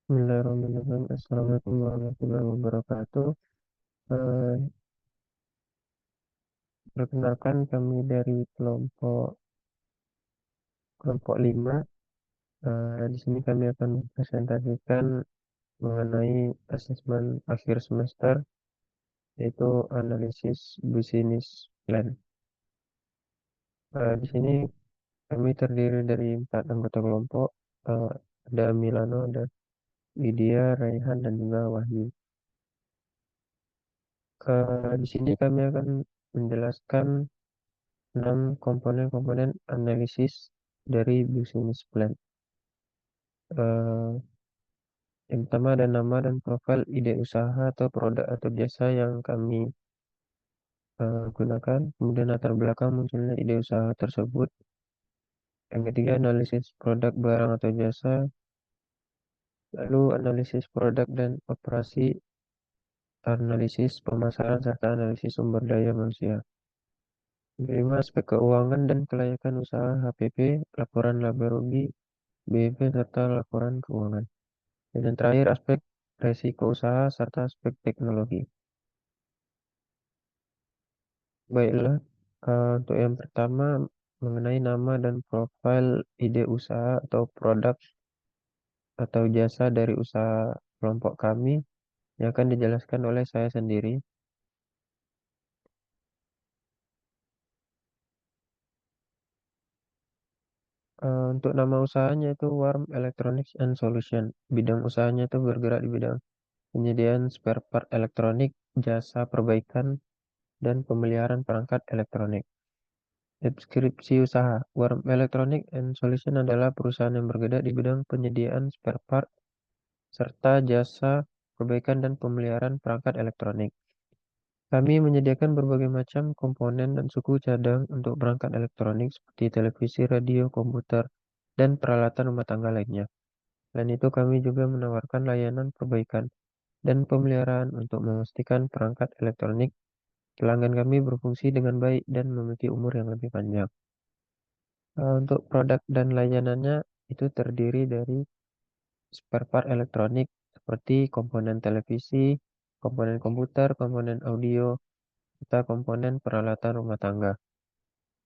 Bismillahirrahmanirrahim. Assalamualaikum warahmatullahi wabarakatuh. Eh, Perkenalkan kami dari kelompok kelompok 5. Di sini kami akan presentasikan mengenai asesmen akhir semester, yaitu analisis bisnis plan. Di sini kami terdiri dari 4 anggota kelompok. Eh, ada Milano, ada Lydia, Raihan, dan juga Wahyu. Di sini kami akan menjelaskan 6 komponen-komponen analisis dari business plan. Eh, yang pertama ada nama dan profil ide usaha atau produk atau jasa yang kami gunakan. Kemudian latar belakang munculnya ide usaha tersebut. Yang ketiga analisis produk barang atau jasa. Lalu analisis produk dan operasi, analisis pemasaran serta analisis sumber daya manusia. Yang kelima aspek keuangan dan kelayakan usaha HPP, laporan laba rugi, BEP serta laporan keuangan. Dan yang terakhir, aspek resiko usaha serta aspek teknologi. Baiklah, untuk yang pertama mengenai nama dan profil ide usaha atau produk atau jasa dari usaha kelompok kami yang akan dijelaskan oleh saya sendiri. Untuk nama usahanya itu Warm Electronics and Solution. Bidang usahanya itu bergerak di bidang penyediaan spare part elektronik, jasa perbaikan, dan pemeliharaan perangkat elektronik. Deskripsi usaha Warm Electronic and Solution adalah perusahaan yang bergerak di bidang penyediaan spare part serta jasa perbaikan dan pemeliharaan perangkat elektronik. Kami menyediakan berbagai macam komponen dan suku cadang untuk perangkat elektronik seperti televisi, radio, komputer, dan peralatan rumah tangga lainnya. Selain itu, kami juga menawarkan layanan perbaikan dan pemeliharaan untuk memastikan perangkat elektronik pelanggan kami berfungsi dengan baik dan memiliki umur yang lebih panjang. Untuk produk dan layanannya itu terdiri dari spare part elektronik seperti komponen televisi, komponen komputer, komponen audio, serta komponen peralatan rumah tangga.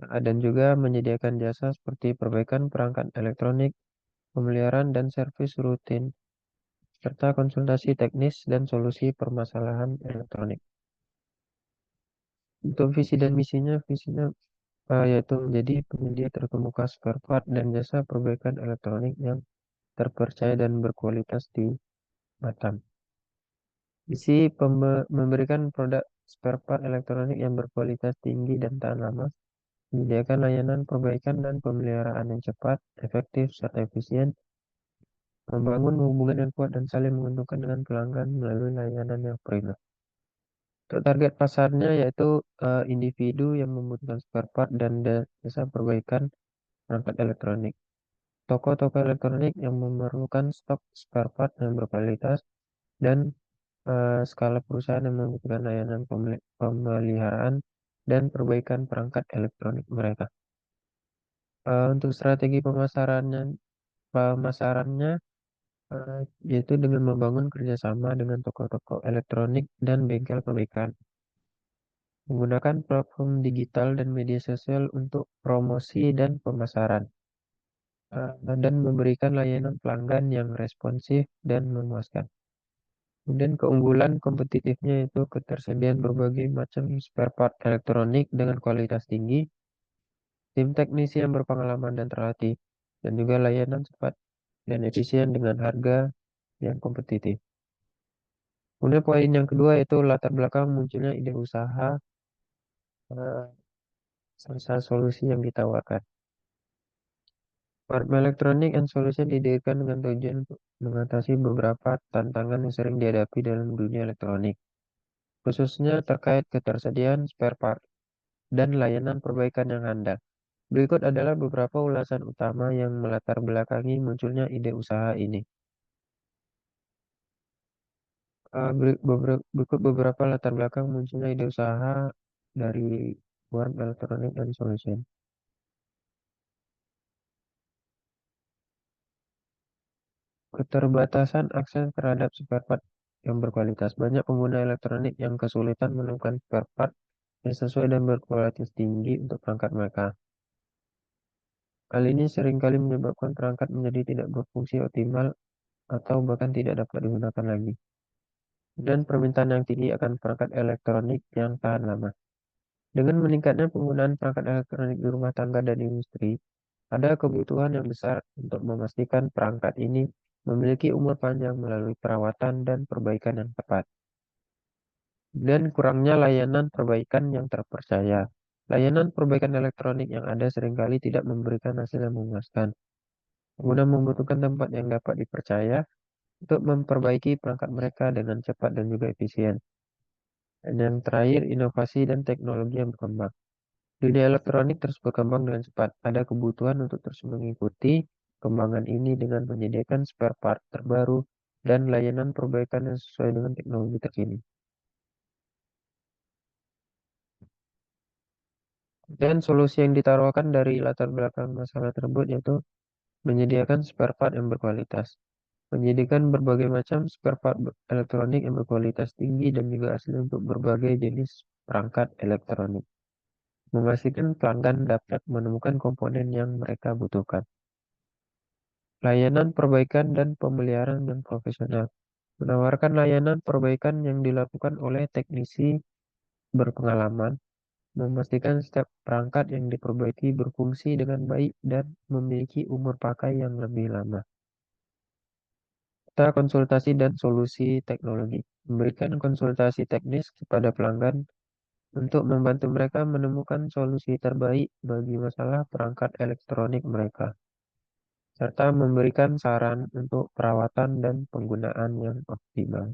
Dan juga menyediakan jasa seperti perbaikan perangkat elektronik, pemeliharaan dan servis rutin, serta konsultasi teknis dan solusi permasalahan elektronik. Untuk visi dan visinya yaitu menjadi penyedia terkemuka spare part dan jasa perbaikan elektronik yang terpercaya dan berkualitas di Batam. Isi memberikan produk spare part elektronik yang berkualitas tinggi dan tahan lama, menyediakan layanan perbaikan dan pemeliharaan yang cepat, efektif, serta efisien, membangun hubungan yang kuat dan saling menguntungkan dengan pelanggan melalui layanan yang prima. Untuk target pasarnya yaitu individu yang membutuhkan spare part dan jasa perbaikan perangkat elektronik. Toko-toko elektronik yang memerlukan stok spare part yang berkualitas dan skala perusahaan yang membutuhkan layanan pemeliharaan dan perbaikan perangkat elektronik mereka. Untuk strategi pemasarannya yaitu dengan membangun kerjasama dengan toko-toko elektronik dan bengkel perbaikan, menggunakan platform digital dan media sosial untuk promosi dan pemasaran, dan memberikan layanan pelanggan yang responsif dan memuaskan. Kemudian keunggulan kompetitifnya itu ketersediaan berbagai macam spare part elektronik dengan kualitas tinggi, tim teknisi yang berpengalaman dan terlatih, dan juga layanan cepat dan efisien dengan harga yang kompetitif. Kemudian poin yang kedua yaitu latar belakang munculnya ide usaha eh, serta solusi yang ditawarkan. Farm Electronic and Solution didirikan dengan tujuan untuk mengatasi beberapa tantangan yang sering dihadapi dalam dunia elektronik, khususnya terkait ketersediaan spare part dan layanan perbaikan yang handal. Berikut adalah beberapa ulasan utama yang melatar belakangi munculnya ide usaha ini. Berikut beberapa latar belakang munculnya ide usaha dari Warm Electronic and Solution. Keterbatasan akses terhadap spare part yang berkualitas. Banyak pengguna elektronik yang kesulitan menemukan spare part yang sesuai dan berkualitas tinggi untuk perangkat mereka. Hal ini seringkali menyebabkan perangkat menjadi tidak berfungsi optimal atau bahkan tidak dapat digunakan lagi. Dan permintaan yang tinggi akan perangkat elektronik yang tahan lama. Dengan meningkatnya penggunaan perangkat elektronik di rumah tangga dan industri, ada kebutuhan yang besar untuk memastikan perangkat ini memiliki umur panjang melalui perawatan dan perbaikan yang tepat. Dan kurangnya layanan perbaikan yang terpercaya. Layanan perbaikan elektronik yang ada seringkali tidak memberikan hasil yang memuaskan. Pengguna membutuhkan tempat yang dapat dipercaya untuk memperbaiki perangkat mereka dengan cepat dan juga efisien. Dan yang terakhir, inovasi dan teknologi yang berkembang. Dunia elektronik terus berkembang dengan cepat. Ada kebutuhan untuk terus mengikuti kembangan ini dengan menyediakan spare part terbaru dan layanan perbaikan yang sesuai dengan teknologi terkini. Dan solusi yang ditawarkan dari latar belakang masalah tersebut yaitu menyediakan spare part yang berkualitas. Menyediakan berbagai macam spare part elektronik yang berkualitas tinggi dan juga asli untuk berbagai jenis perangkat elektronik. Memastikan pelanggan dapat menemukan komponen yang mereka butuhkan. Layanan perbaikan dan pemeliharaan yang profesional. Menawarkan layanan perbaikan yang dilakukan oleh teknisi berpengalaman, memastikan setiap perangkat yang diperbaiki berfungsi dengan baik dan memiliki umur pakai yang lebih lama. Serta konsultasi dan solusi teknologi. Memberikan konsultasi teknis kepada pelanggan untuk membantu mereka menemukan solusi terbaik bagi masalah perangkat elektronik mereka, serta memberikan saran untuk perawatan dan penggunaan yang optimal.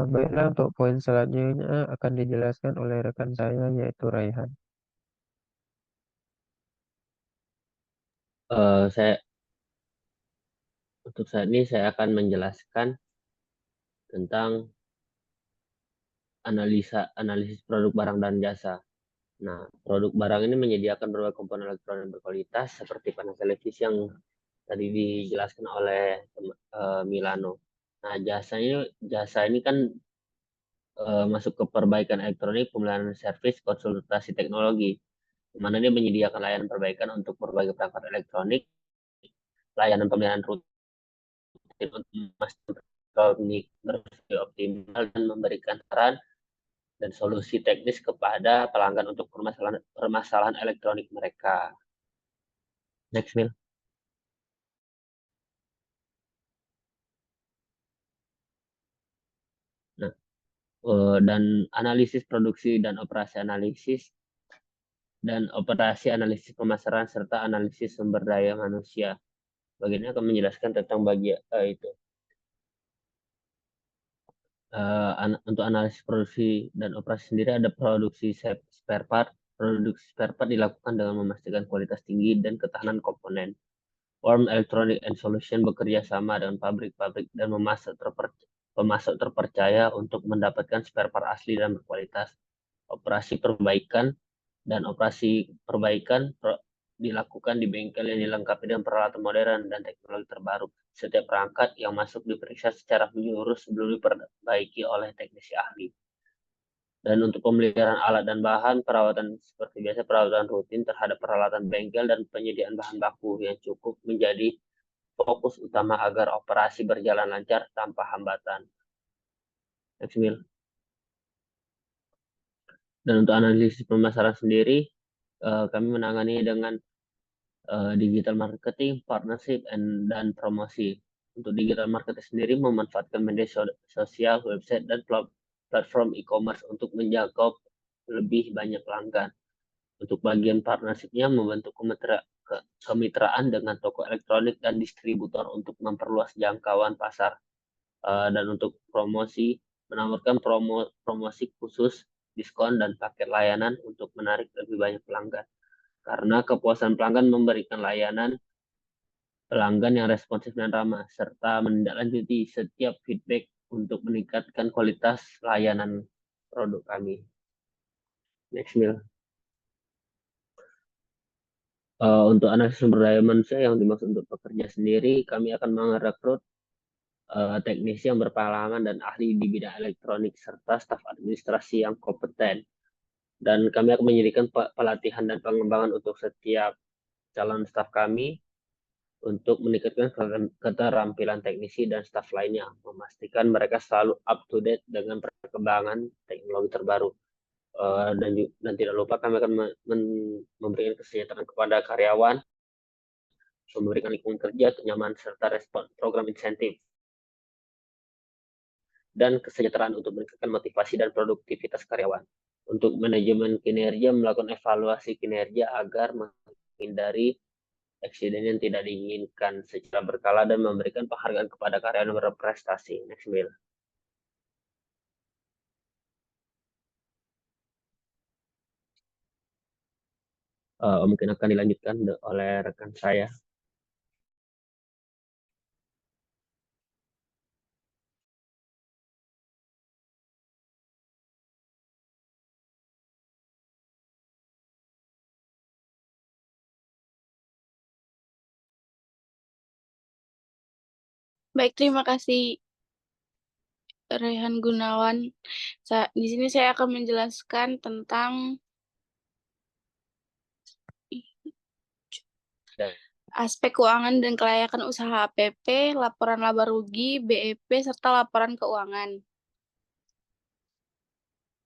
Baiklah, untuk poin selanjutnya akan dijelaskan oleh rekan saya yaitu Raihan. Untuk saat ini saya akan menjelaskan tentang analisis produk barang dan jasa. Nah, produk barang ini menyediakan berbagai komponen elektronik berkualitas seperti panel televisi yang tadi dijelaskan oleh Milano. Nah, jasa ini kan masuk ke perbaikan elektronik, pemeliharaan servis, konsultasi teknologi, di mana dia menyediakan layanan perbaikan untuk berbagai perangkat elektronik, layanan pemeliharaan rutin untuk memastikan elektronik bersih optimal dan memberikan saran dan solusi teknis kepada pelanggan untuk permasalahan elektronik mereka. Next, Mil. Nah, dan analisis produksi dan operasi analisis pemasaran serta analisis sumber daya manusia. Bagian ini akan menjelaskan tentang bagian itu. Untuk analisis produksi dan operasi sendiri ada produksi spare part. Produksi spare part dilakukan dengan memastikan kualitas tinggi dan ketahanan komponen. Warm Electronic and Solution bekerja sama dengan pabrik-pabrik dan pemasok terpercaya untuk mendapatkan spare part asli dan berkualitas. Operasi perbaikan dilakukan di bengkel yang dilengkapi dengan peralatan modern dan teknologi terbaru. Setiap perangkat yang masuk diperiksa secara menyeluruh sebelum diperbaiki oleh teknisi ahli. Dan untuk pemeliharaan alat dan bahan, perawatan seperti biasa, perawatan rutin terhadap peralatan bengkel dan penyediaan bahan baku yang cukup menjadi fokus utama agar operasi berjalan lancar tanpa hambatan. Next, Mil. Dan untuk analisis pemasaran sendiri, kami menangani dengan digital marketing, partnership, dan promosi. Untuk digital marketing sendiri memanfaatkan media sosial, website, dan platform e-commerce untuk menjangkau lebih banyak pelanggan. Untuk bagian partnershipnya membentuk kemitraan dengan toko elektronik dan distributor untuk memperluas jangkauan pasar. Dan untuk promosi, menawarkan promosi khusus, diskon, dan paket layanan untuk menarik lebih banyak pelanggan. Karena kepuasan pelanggan memberikan layanan pelanggan yang responsif dan ramah, serta menindaklanjuti setiap feedback untuk meningkatkan kualitas layanan produk kami. Next, Mil. Untuk analisis sumber daya manusia yang dimaksud untuk pekerja sendiri, kami akan merekrut teknisi yang berpengalaman dan ahli di bidang elektronik serta staf administrasi yang kompeten. Dan kami akan menyediakan pelatihan dan pengembangan untuk setiap calon staf kami untuk meningkatkan keterampilan teknisi dan staf lainnya, memastikan mereka selalu up to date dengan perkembangan teknologi terbaru. Dan tidak lupa kami akan memberikan kesejahteraan kepada karyawan, memberikan lingkungan kerja, kenyamanan, serta respon program insentif dan kesejahteraan untuk meningkatkan motivasi dan produktivitas karyawan. Untuk manajemen kinerja, melakukan evaluasi kinerja agar menghindari eksiden yang tidak diinginkan secara berkala dan memberikan penghargaan kepada karyawan yang berprestasi. Next, Mil. Mungkin akan dilanjutkan oleh rekan saya. Baik, terima kasih Rehan Gunawan. Di sini saya akan menjelaskan tentang aspek keuangan dan kelayakan usaha APP, laporan laba rugi, BEP, serta laporan keuangan.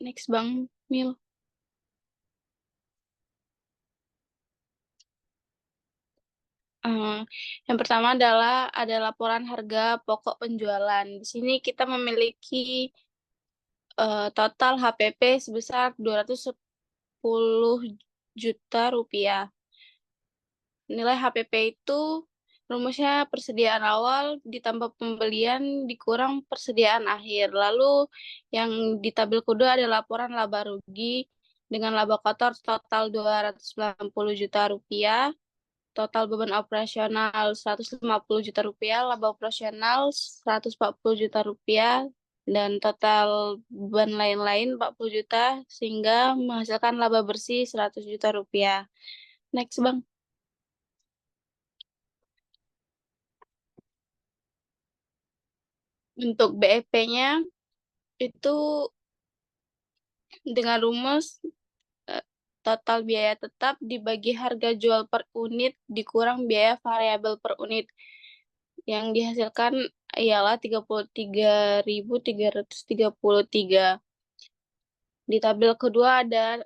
Next, Bang Mil. Yang pertama adalah ada laporan harga pokok penjualan. Di sini kita memiliki total HPP sebesar 210 juta rupiah. Nilai HPP itu rumusnya persediaan awal ditambah pembelian dikurang persediaan akhir. Lalu yang di tabel kedua ada laporan laba rugi dengan laba kotor total 290 juta rupiah, total beban operasional 150 juta rupiah, laba operasional 140 juta rupiah, dan total beban lain-lain 40 juta, sehingga menghasilkan laba bersih 100 juta rupiah. Next, Bang. Untuk BEP-nya itu dengan rumus total biaya tetap dibagi harga jual per unit dikurang biaya variabel per unit. Yang dihasilkan ialah 33.333. Di tabel kedua ada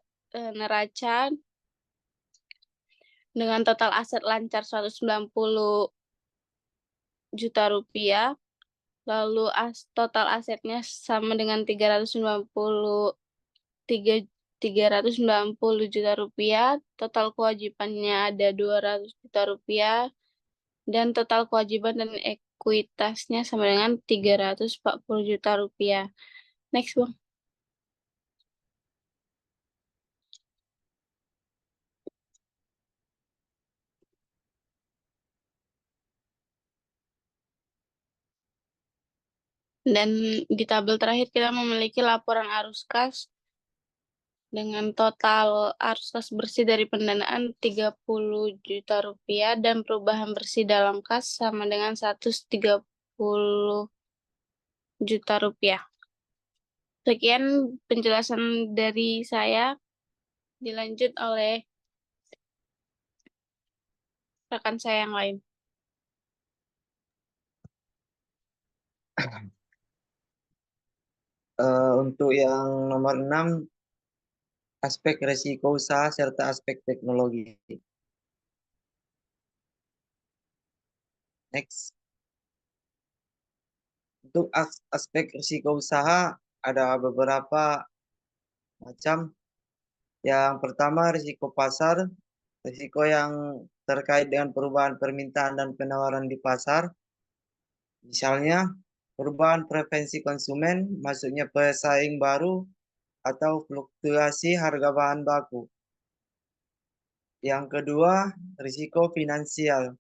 neraca dengan total aset lancar 190 juta rupiah. Lalu total asetnya sama dengan 390 juta rupiah, total kewajibannya ada 200 juta rupiah, dan total kewajiban dan ekuitasnya sama dengan 340 juta rupiah. Next, Bang. Dan di tabel terakhir kita memiliki laporan arus kas dengan total arus kas bersih dari pendanaan 30 juta rupiah dan perubahan bersih dalam kas sama dengan 130 juta rupiah. Sekian penjelasan dari saya, dilanjut oleh rekan saya yang lain. Untuk yang nomor 6, aspek resiko usaha serta aspek teknologi. Next. Untuk aspek risiko usaha ada beberapa macam. Yang pertama risiko pasar, risiko yang terkait dengan perubahan permintaan dan penawaran di pasar. Misalnya perubahan preferensi konsumen, masuknya pesaing baru, atau fluktuasi harga bahan baku. Yang kedua, risiko finansial.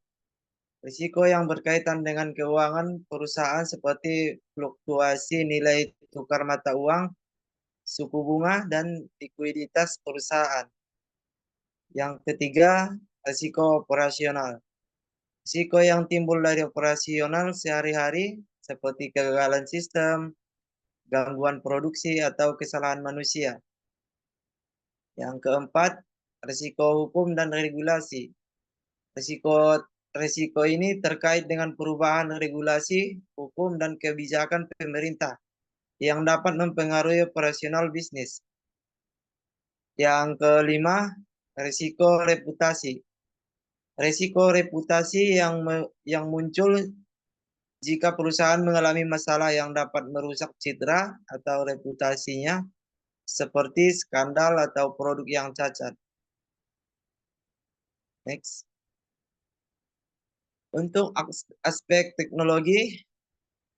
Risiko yang berkaitan dengan keuangan perusahaan seperti fluktuasi nilai tukar mata uang, suku bunga, dan likuiditas perusahaan. Yang ketiga, risiko operasional. Risiko yang timbul dari operasional sehari-hari seperti kegagalan sistem, gangguan produksi, atau kesalahan manusia. Yang keempat, risiko hukum dan regulasi. Risiko ini terkait dengan perubahan regulasi, hukum, dan kebijakan pemerintah yang dapat mempengaruhi operasional bisnis. Yang kelima, risiko reputasi. Risiko reputasi yang muncul jika perusahaan mengalami masalah yang dapat merusak citra atau reputasinya, seperti skandal atau produk yang cacat. Next. Untuk aspek teknologi,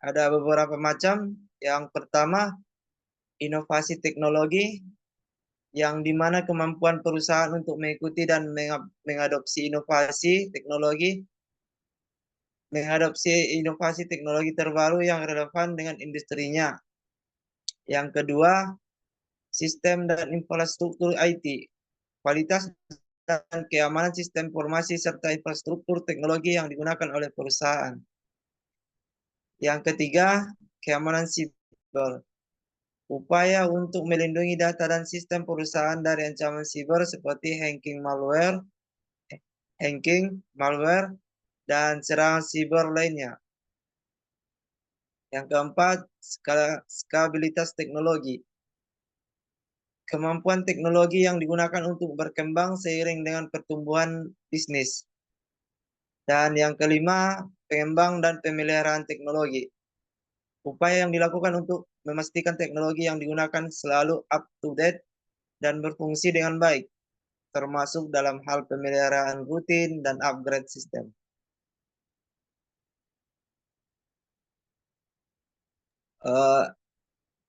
ada beberapa macam. Yang pertama, inovasi teknologi, yang dimana kemampuan perusahaan untuk mengikuti dan mengadopsi inovasi teknologi terbaru yang relevan dengan industrinya. Yang kedua, sistem dan infrastruktur IT, kualitas dan keamanan sistem informasi serta infrastruktur teknologi yang digunakan oleh perusahaan. Yang ketiga, keamanan siber, upaya untuk melindungi data dan sistem perusahaan dari ancaman siber seperti hacking, malware, dan serangan siber lainnya. Yang keempat, skalabilitas teknologi, kemampuan teknologi yang digunakan untuk berkembang seiring dengan pertumbuhan bisnis. Dan yang kelima, pengembang dan pemeliharaan teknologi, upaya yang dilakukan untuk memastikan teknologi yang digunakan selalu up to date dan berfungsi dengan baik, termasuk dalam hal pemeliharaan rutin dan upgrade sistem.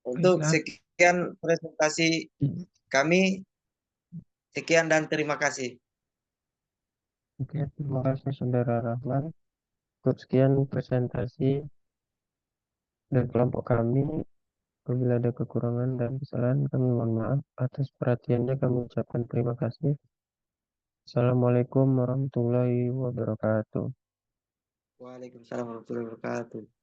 Untuk sekian presentasi kami, sekian dan terima kasih. Oke, terima kasih Saudara Rahman. Untuk sekian presentasi dari kelompok kami. Apabila ada kekurangan dan kesalahan, kami mohon maaf. Atas perhatiannya kami ucapkan terima kasih. Assalamualaikum warahmatullahi wabarakatuh. Waalaikumsalam warahmatullahi wabarakatuh.